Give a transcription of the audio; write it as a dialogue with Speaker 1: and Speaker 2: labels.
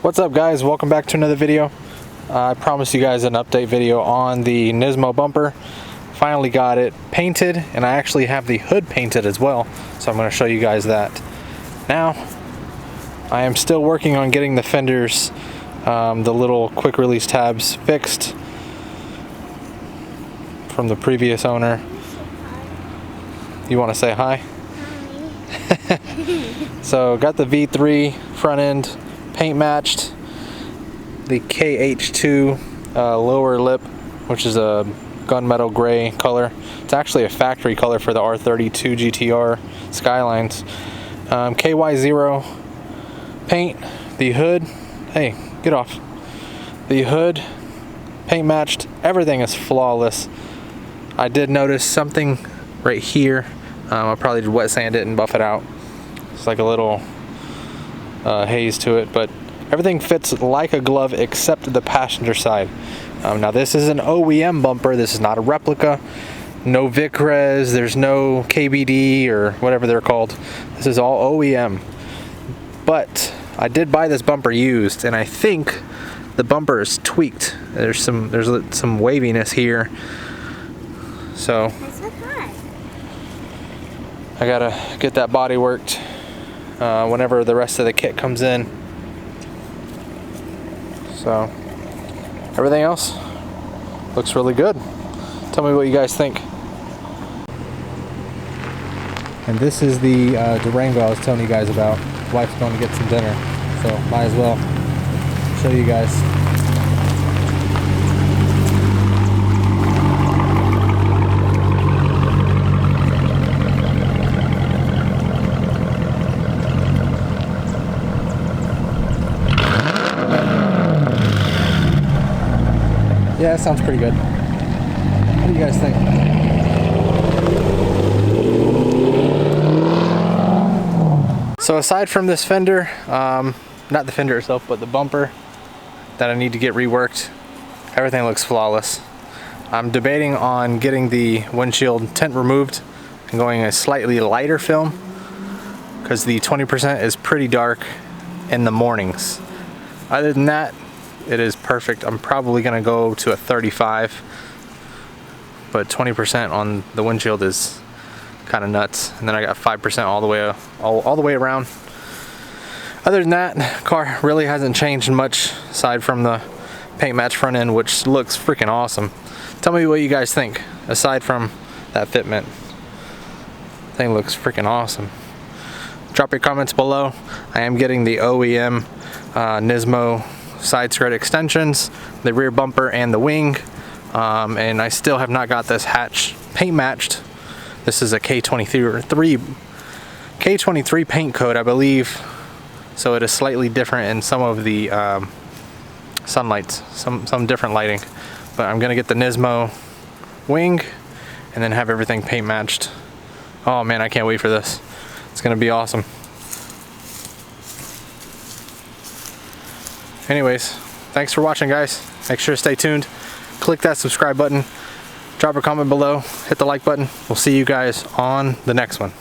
Speaker 1: What's up guys, welcome back to another video. I promised you guys an update video on the Nismo bumper. Finally got it painted, and I actually have the hood painted as well, so I'm going to show you guys that. Now I am still working on getting the fenders, the little quick release tabs fixed from the previous owner. You want to say hi? Hi. So got the V3 front end paint matched, the KY0 lower lip, which is a gunmetal gray color. It's actually a factory color for the R32 GTR Skylines. KY0 paint, the hood, hey, get off. The hood, paint matched, everything is flawless. I did notice something right here. I probably did wet sand it and buff it out. It's like a little haze to it, but everything fits like a glove except the passenger side. Now this is an OEM bumper, this is not a replica. No Vic-Res, there's no KBD or whatever they're called. This is all OEM. But I did buy this bumper used, and I think the bumper is tweaked. There's some waviness here. So I gotta get that body worked whenever the rest of the kit comes in. So everything else looks really good. Tell me what you guys think. And this is the Durango I was telling you guys about. Wife's going to get some dinner, so might as well show you guys. Yeah, that sounds pretty good. What do you guys think? So aside from this fender, not the fender itself, but the bumper that I need to get reworked, everything looks flawless. I'm debating on getting the windshield tint removed and going a slightly lighter film, because the 20% is pretty dark in the mornings. Other than that, it is perfect. I'm probably gonna go to a 35, but 20% on the windshield is kind of nuts. And then I got 5% all the way around. Other than that, car really hasn't changed much aside from the paint match front end, which looks freaking awesome. Tell me what you guys think aside from that fitment. Thing looks freaking awesome. Drop your comments below. I am getting the OEM Nismo side skirt extensions, the rear bumper and the wing, and I still have not got this hatch paint matched. This is a K23 paint code, I believe, so it is slightly different in some of the sunlights, some different lighting. But I'm gonna get the Nismo wing and then have everything paint matched. Oh man, I can't wait for this. It's gonna be awesome. Anyways, thanks for watching guys. Make sure to stay tuned. Click that subscribe button. Drop a comment below. Hit the like button. We'll see you guys on the next one.